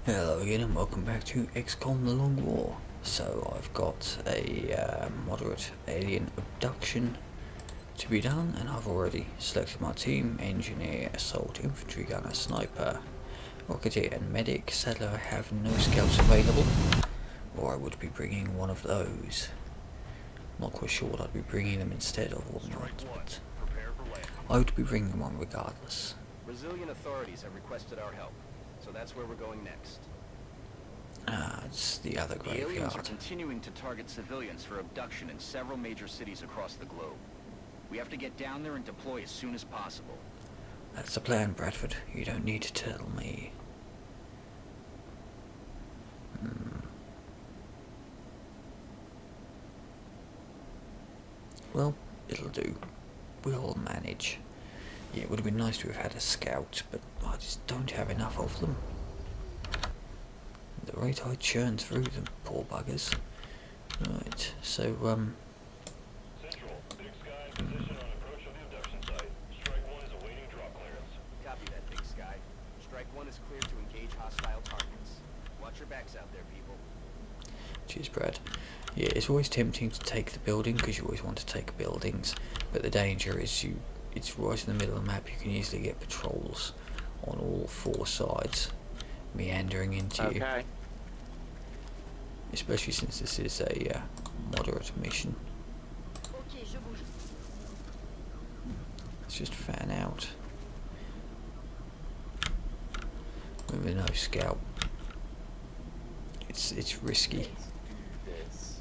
Hello again and welcome back to XCOM The Long War. So I've got a moderate alien abduction to be done, and I've already selected my team: engineer, assault, infantry gunner, sniper, rocketeer and medic. Sadly I have no scouts available, or I would be bringing one of those. Not quite sure what I'd be bringing them instead of or not, but I would be bringing one regardless. Brazilian authorities have requested our help, so that's where we're going next. It's the other The aliens are graveyard. continuing to target civilians for abduction in several major cities across the globe. We have to get down there and deploy as soon as possible. That's the plan, Bradford. You don't need to tell me. Well, it'll do. We'll manage. Yeah, it would have been nice to have had a scout, but I just don't have enough of them. At the rate I churn through them, poor buggers. Right, so, Central, Big Sky in position on approach of the abduction site. Strike 1 is awaiting drop clearance. Copy that, Big Sky. Strike 1 is clear to engage hostile targets. Watch your backs out there, people. cheers, Brad. Yeah, it's always tempting to take the building, because you always want to take buildings, but the danger is it's right in the middle of the map. You can easily get patrols on all four sides meandering into you. Especially since this is a moderate mission. Let's just fan out. With no scout. It's risky.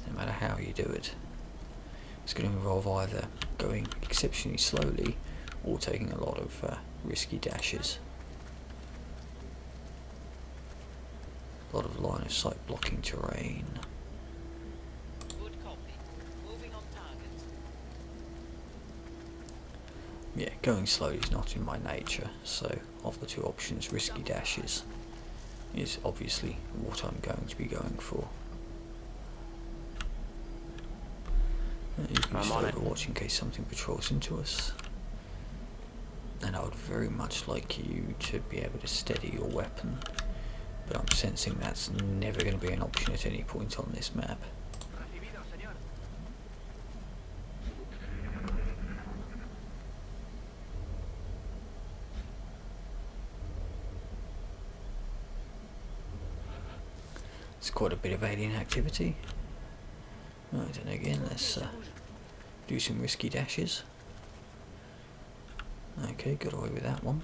No matter how you do it. It's going to involve either going exceptionally slowly or taking a lot of risky dashes. A lot of line of sight blocking terrain. Good copy. Moving on target. Yeah, going slowly is not in my nature, so of the two options, risky dashes is obviously what I'm going to be going for. You can use Overwatch in case something patrols into us. And I would very much like you to be able to steady your weapon, but I'm sensing that's never going to be an option at any point on this map. It's quite a bit of alien activity. Right, and again, let's do some risky dashes. Okay, got away with that one.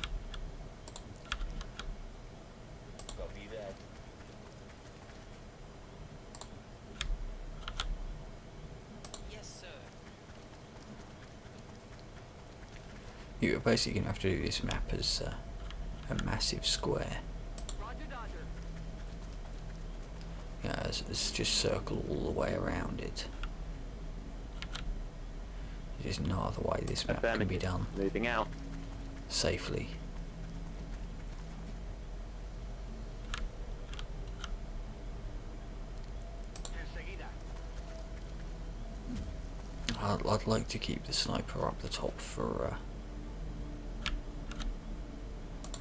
Yes, sir. You're basically going to have to do this map as a massive square. Yeah, let's just circle all the way around it. There's no other way this map can be done Moving out. safely. I'd like to keep the sniper up the top for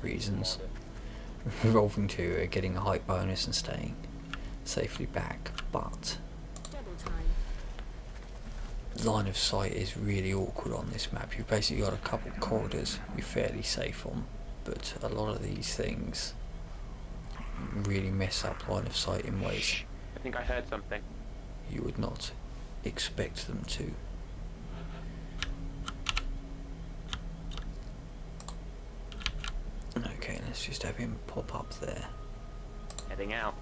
reasons revolving to getting a height bonus and staying safely back, but line of sight is really awkward on this map. You've basically got a couple corridors you're fairly safe on, but a lot of these things really mess up line of sight in ways I think I heard something. you would not expect them to. Okay, let's just have him pop up there. Heading out.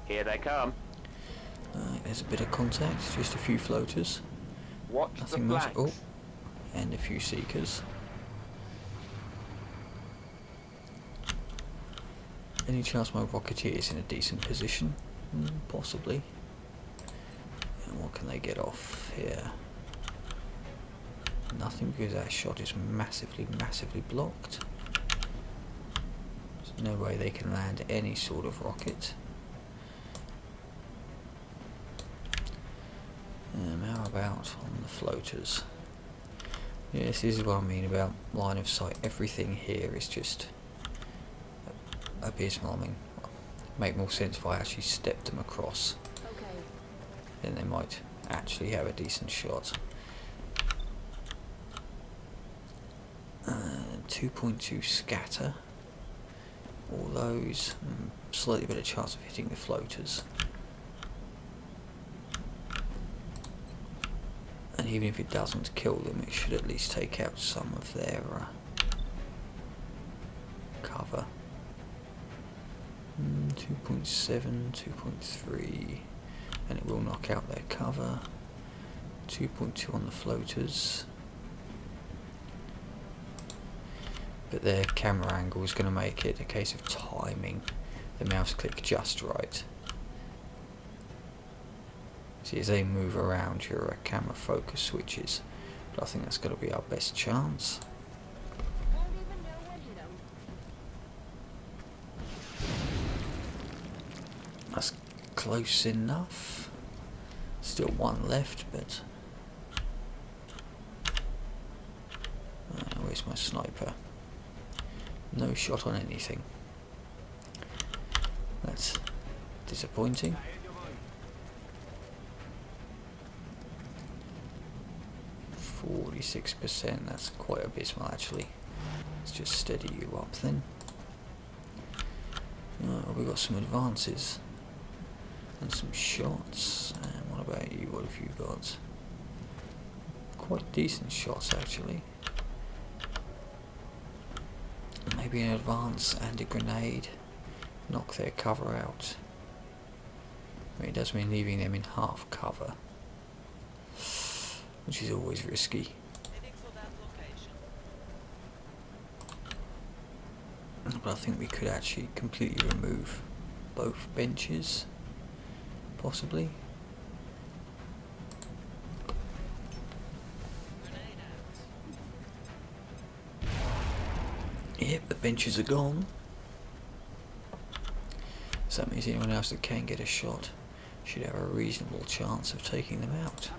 Here they come. There's a bit of contact, just a few floaters. Watch Nothing the much. flanks. Oh, and a few seekers. Any chance my rocketeer is in a decent position? Possibly. And what can they get off here? Nothing, because that shot is massively blocked. There's no way they can land any sort of rocket. How about on the floaters? Yes, this is what I mean about line of sight. Everything here is just abysmal. I mean, make more sense if I actually stepped them across. Then they might actually have a decent shot. 2.2 scatter. All those. Slightly better chance of hitting the floaters. And even if it doesn't kill them, it should at least take out some of their cover. 2.7, 2.3, and it will knock out their cover. 2.2 on the floaters. But their camera angle is going to make it a case of timing the mouse click just right. See, as they move around, your camera focus switches. But I think that's going to be our best chance. That's close enough. Still one left, but... where's my sniper? No shot on anything. That's disappointing. %, that's quite abysmal actually. Let's just steady you up then. We've got some advances and some shots. And what about you? What have you got? Quite decent shots actually. Maybe an advance and a grenade. Knock their cover out. I mean, it does mean leaving them in half cover, which is always risky. Heading for that location. But I think we could actually completely remove both benches, possibly. Grenade out. Yep, the benches are gone. So that means anyone else that can get a shot should have a reasonable chance of taking them out.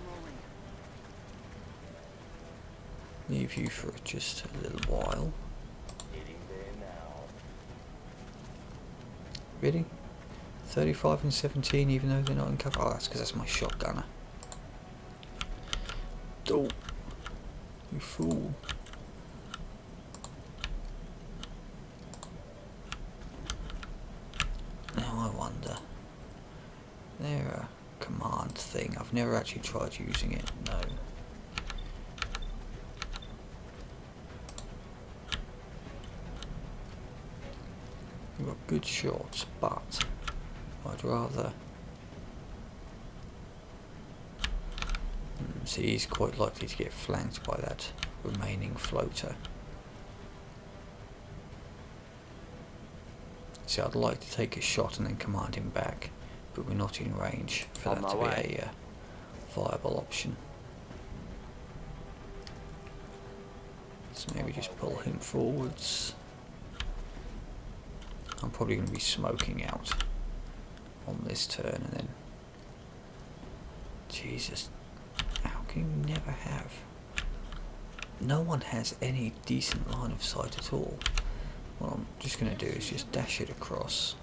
Leave you for just a little while. Really? 35 and 17 even though they're not in cover? Oh, that's because that's my shotgunner. Oh, you fool. Now I wonder. They're a command thing. I've never actually tried using it, no. We've got good shots, but I'd rather... See, he's quite likely to get flanked by that remaining floater. See, I'd like to take a shot and then command him back, but we're not in range for On that to my be way. a viable option. So maybe just pull him forwards. I'm probably going to be smoking out on this turn and then... Jesus, how can you never have... No one has any decent line of sight at all. What I'm just going to do is just dash it across.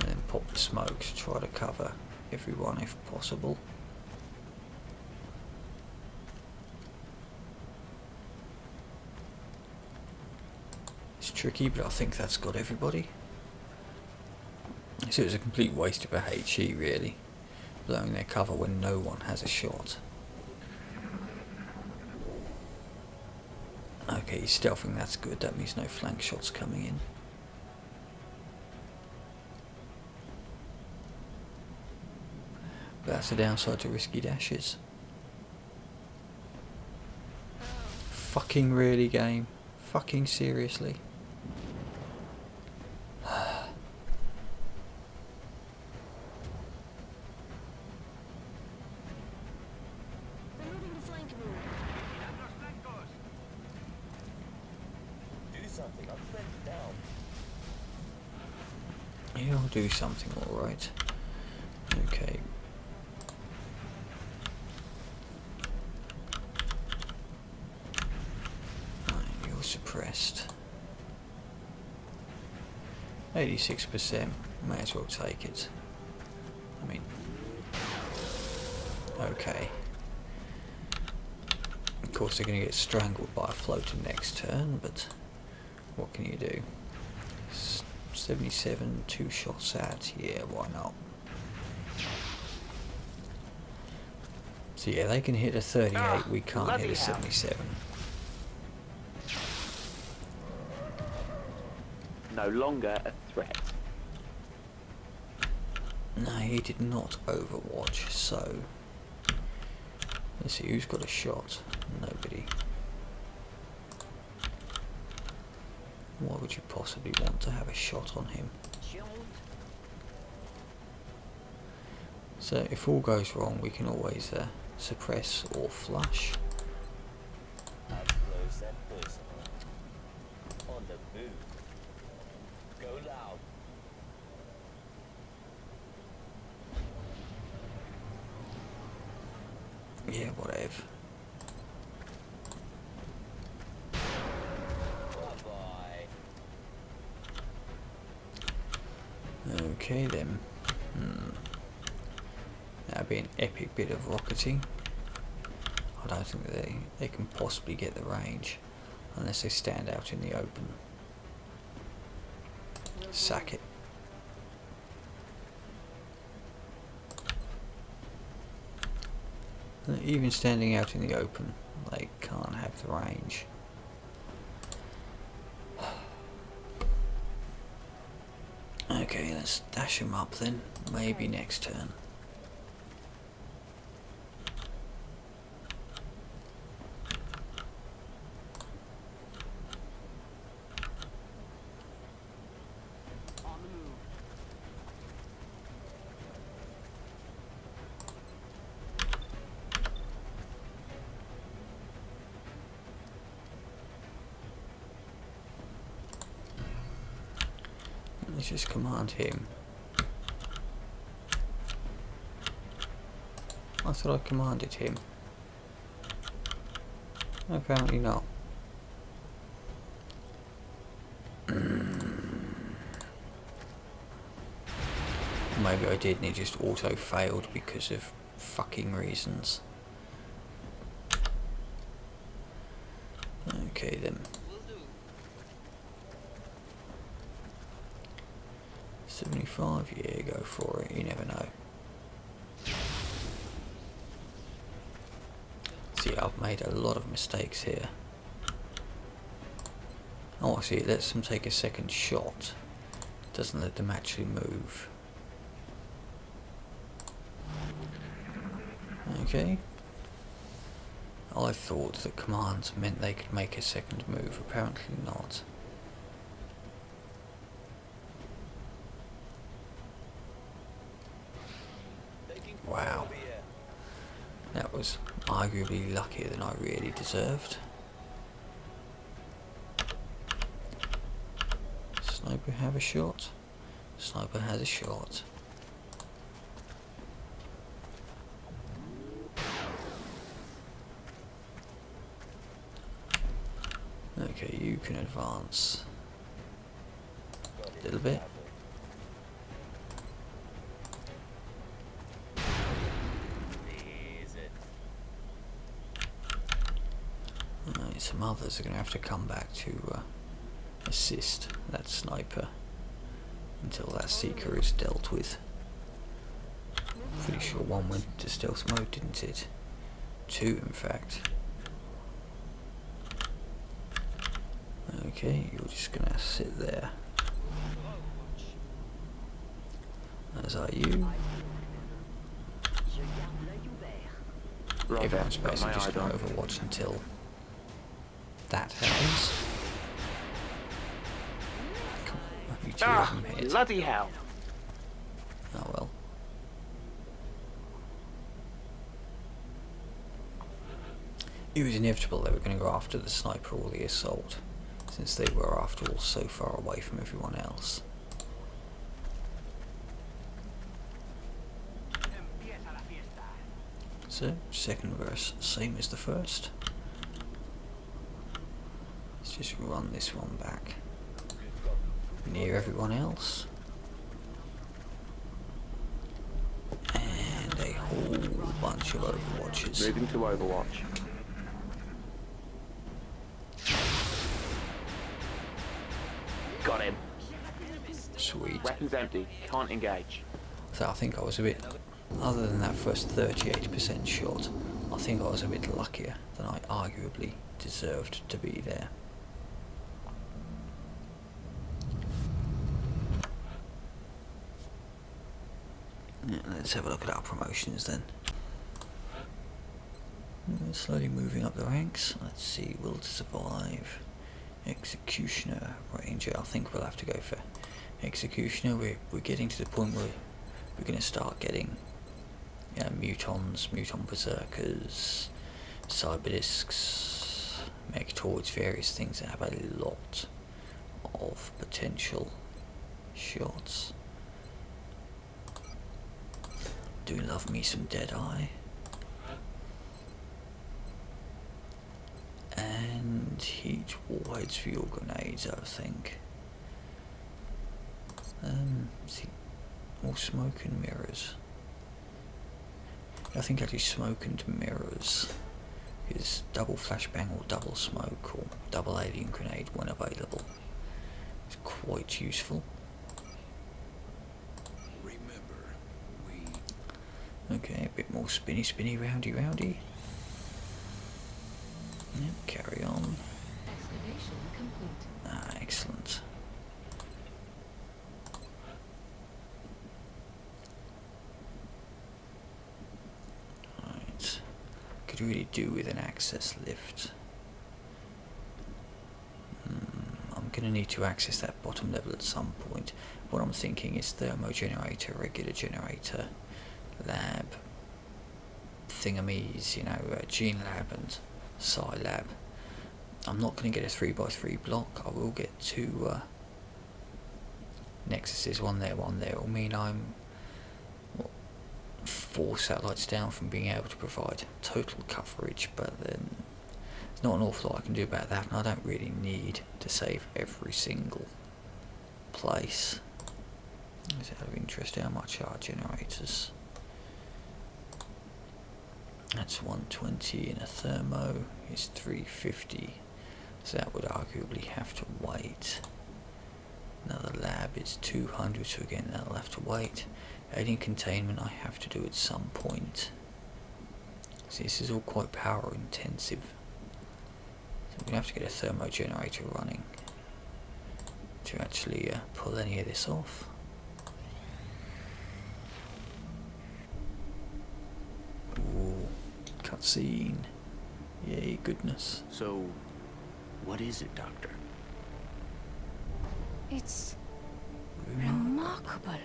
And then pop the smoke to try to cover everyone if possible. It's tricky, but I think that's got everybody. So it was a complete waste of a HE really, blowing their cover when no one has a shot. Okay, he's stealthing, that's good, that means no flank shots coming in. But that's the downside to risky dashes. Fucking really, game? Fucking seriously? Yeah, I'll do something alright. Okay. Right, you're suppressed. 86%. May as well take it. I mean, okay. Of course they're going to get strangled by a floater next turn, but what can you do? 77, 2 shots at, yeah, why not? So yeah, they can hit a 38, we can't hit a 77. No longer a threat. No, he did not overwatch, so let's see who's got a shot. Nobody. Why would you possibly want to have a shot on him? So if all goes wrong, we can always suppress or flush. Up close and personal. On the move. Go loud. Yeah, whatever. Bye-bye. Okay then. That'd be an epic bit of rocketing. I don't think they can possibly get the range unless they stand out in the open. Sack it. Even standing out in the open, they can't have the range. Okay, let's dash him up then. Maybe next turn. Let's just command him. I thought I commanded him. Apparently not. Maybe I did and it just auto failed because of fucking reasons. Okay then. 75, yeah, go for it, you never know. See, I've made a lot of mistakes here. Oh, I see, it lets them take a second shot. Doesn't let them actually move. Okay. I thought that commands meant they could make a second move, apparently not. Wow, that was arguably luckier than I really deserved. Sniper have a shot? Sniper has a shot. Okay, you can advance a little bit. Some others are going to have to come back to assist that sniper until that seeker is dealt with. Pretty sure one went to stealth mode, didn't it? 2 in fact. Okay, you're just going to sit there. As are you. Everyone's basically just going to overwatch until that happens. Bloody hell! Oh well. It was inevitable they were going to go after the sniper or the assault, since they were after all so far away from everyone else. So, second verse, same as the first. Let's just run this one back. near everyone else. And a whole bunch of Overwatchers. Moving to Overwatch. Got him. Sweet. Weapons empty. Can't engage. So I think I was a bit, other than that first 38% shot, I think I was a bit luckier than I arguably deserved to be there. Yeah, let's have a look at our promotions then. Slowly moving up the ranks. Let's see, Will to Survive, Executioner, Ranger. I think we'll have to go for Executioner. We're getting to the point where we're going to start getting Mutons, Muton Berserkers, Cyberdiscs, Mechtoids, various things that have a lot of potential shots. Do love me some Deadeye. And heat warheads for your grenades, I think. See, more smoke and mirrors. I think actually smoke and mirrors is double flashbang or double smoke or double alien grenade when available. It's quite useful. Okay, a bit more spinny, roundy. Yep, carry on. Excavation complete. Ah, excellent. Right. Could really do with an access lift. I'm going to need to access that bottom level at some point. What I'm thinking is thermo generator, regular generator, lab, thingamies, gene lab and Sci lab. I'm not going to get a 3x3 block. I will get 2 Nexuses, one there. Will mean I'm 4 satellites down from being able to provide total coverage, but then there's not an awful lot I can do about that, and I don't really need to save every single place. Is out of interest, how much are generators? That's 120 in a thermo, is 350, so that would arguably have to wait. Another lab is 200, so again that'll have to wait. Alien containment I have to do at some point. So this is all quite power intensive. So we're going to have to get a thermo generator running to actually pull any of this off. Ooh, cutscene. Yay, goodness. So, what is it, Doctor? It's remarkable.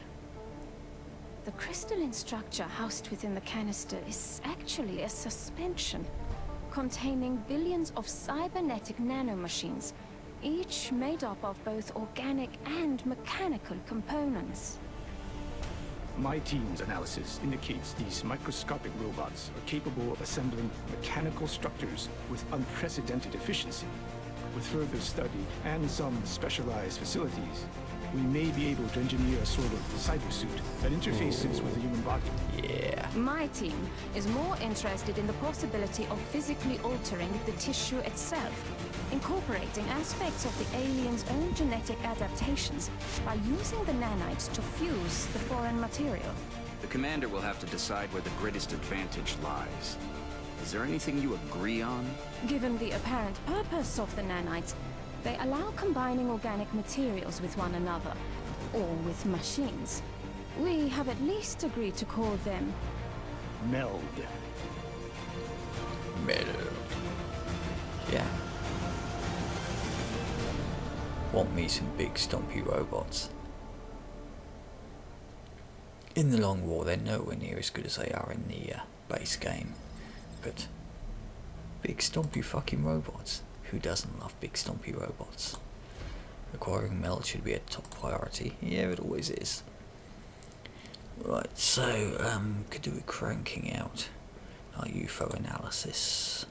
The crystalline structure housed within the canister is actually a suspension containing billions of cybernetic nanomachines, each made up of both organic and mechanical components. My team's analysis indicates these microscopic robots are capable of assembling mechanical structures with unprecedented efficiency. With further study and some specialized facilities, we may be able to engineer a sort of cybersuit that interfaces with the human body. Yeah. My team is more interested in the possibility of physically altering the tissue itself, incorporating aspects of the alien's own genetic adaptations by using the nanites to fuse the foreign material. The commander will have to decide where the greatest advantage lies. Is there anything you agree on? Given the apparent purpose of the nanites, they allow combining organic materials with one another, or with machines. We have at least agreed to call them Meld. Yeah. Want me some big stompy robots. In the long war, they're nowhere near as good as they are in the base game. But big stompy fucking robots. Who doesn't love big stompy robots? Acquiring meld should be a top priority. Yeah, it always is. Right, so could do with cranking out our UFO analysis.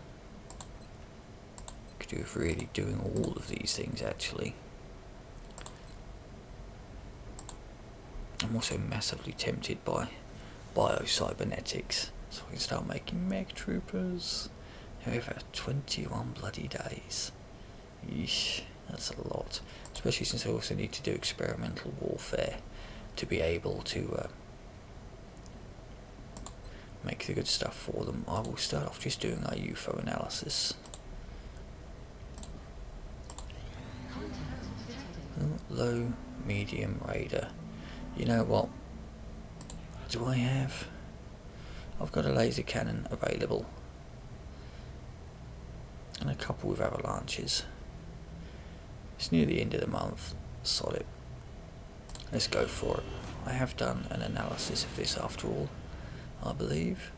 Could do with really doing all of these things actually. I'm also massively tempted by biocybernetics, so I can start making mech troopers. However, 21 bloody days. Yeesh, that's a lot. Especially since I also need to do experimental warfare to be able to make the good stuff for them. I will start off just doing our UFO analysis. Low, medium, radar. You know what? Do I have? I've got a laser cannon available. And a couple with avalanches. It's near the end of the month. Sod it. Let's go for it. I have done an analysis of this after all, I believe.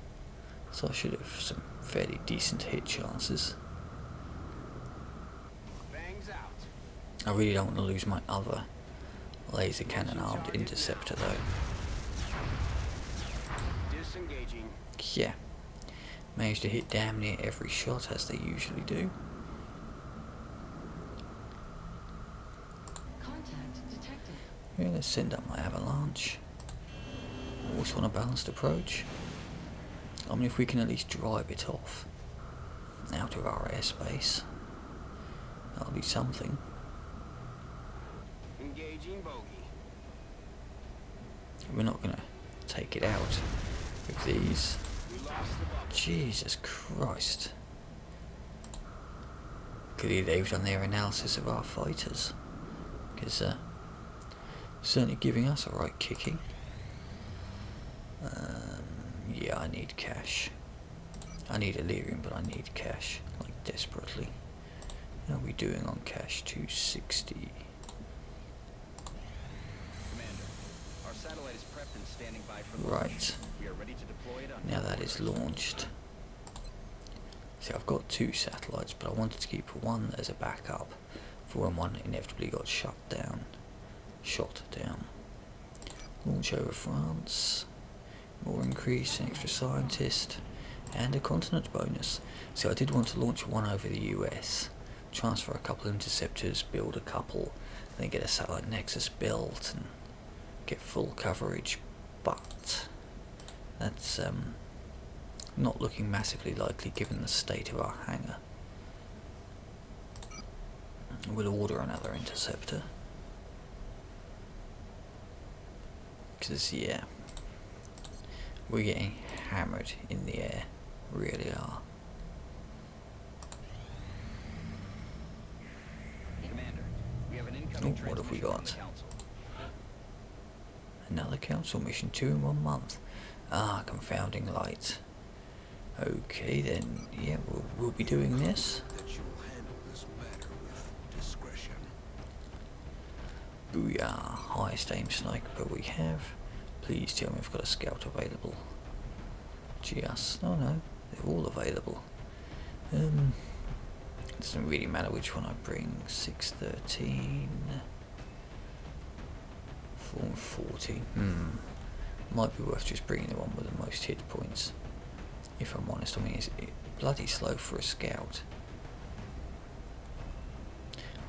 So I should have some fairly decent hit chances. I really don't want to lose my other laser cannon armed interceptor though. Disengaging. Yeah. Managed to hit damn near every shot as they usually do. Yeah, let's send up my avalanche. Always want a balanced approach. I mean, if we can at least drive it off out of our airspace, that'll be something. Engaging bogey. We're not gonna take it out with these. We lost the bubble. Jesus Christ. Clearly they've done their analysis of our fighters. Because certainly giving us a right kicking. Yeah, I need cash. I need Illyrium, but I need cash, like desperately. How are we doing on cash? 260. Commander, our satellite is prepped and standing by for launch. Right. We are ready to deploy it on Now that is launched. See, I've got 2 satellites, but I wanted to keep one as a backup for when one inevitably got shot down. Launch over France. More increase, an extra scientist, and a continent bonus. So I did want to launch one over the US, transfer a couple interceptors, build a couple, then get a satellite nexus built and get full coverage, but that's not looking massively likely given the state of our hangar. We'll order another interceptor. Because, yeah, we're getting hammered in the air, really are. Commander, we have an incoming what have we transmission from got? the Council. Another council mission, 2 in 1 month. Ah, Confounding Light. Okay then, yeah, we'll be doing this. Booyah, highest aim sniper we have. Please tell me I've got a scout available. Just, oh no, they're all available. It doesn't really matter which one I bring. 613, 440. Might be worth just bringing the one with the most hit points. If I'm honest, I mean, it's bloody slow for a scout.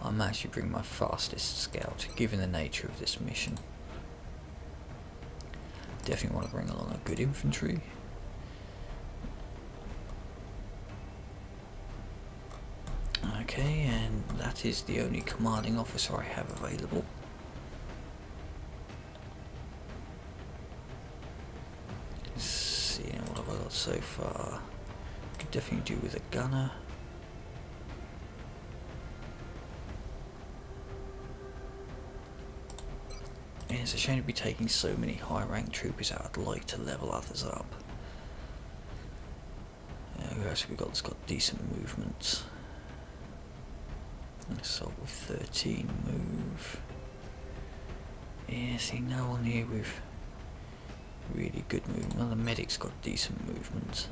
I might actually bring my fastest scout, given the nature of this mission. Definitely want to bring along a good infantry. Okay, and that is the only commanding officer I have available. Let's see, what have I got so far? Could definitely do with a gunner. Yeah, it's a shame to be taking so many high-ranked troopers out. I'd like to level others up. Who else have we got that's got decent movement? Let's start with 13 move. Yeah, see, no one here with really good movement. Well, the medic's got decent movement.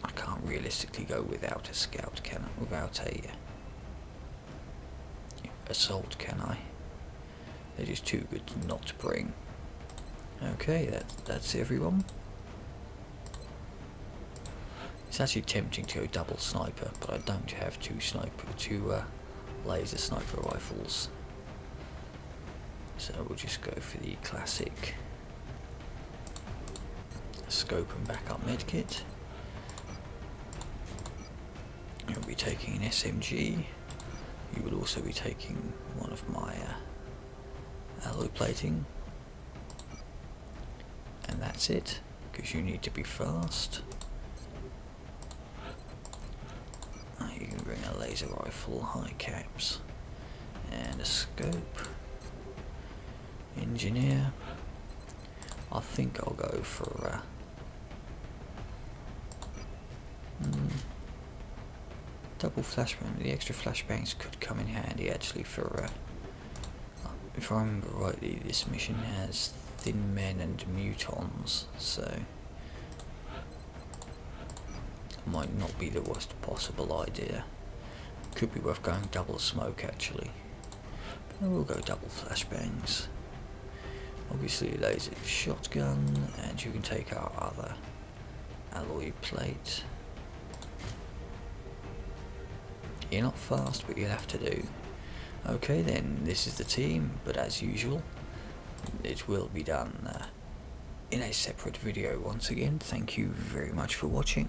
I can't realistically go without a scout, can I? Without a assault, can I? They're just too good to not bring. Okay, that's everyone. It's actually tempting to go double sniper, but I don't have two laser sniper rifles. So we'll just go for the classic scope and backup medkit. You'll be taking an SMG. You will also be taking one of my alloy plating. And that's it, because you need to be fast. You can bring a laser rifle, high caps, and a scope. Engineer. I think I'll go for double flashbang. The extra flashbangs could come in handy actually for if I remember rightly, this mission has thin men and mutons, so it might not be the worst possible idea. Could be worth going double smoke actually, but we'll go double flashbangs. Obviously laser shotgun, and you can take our other alloy plate. You're not fast, but you'll have to do. Okay then, this is the team, but as usual, it will be done in a separate video once again. Thank you very much for watching.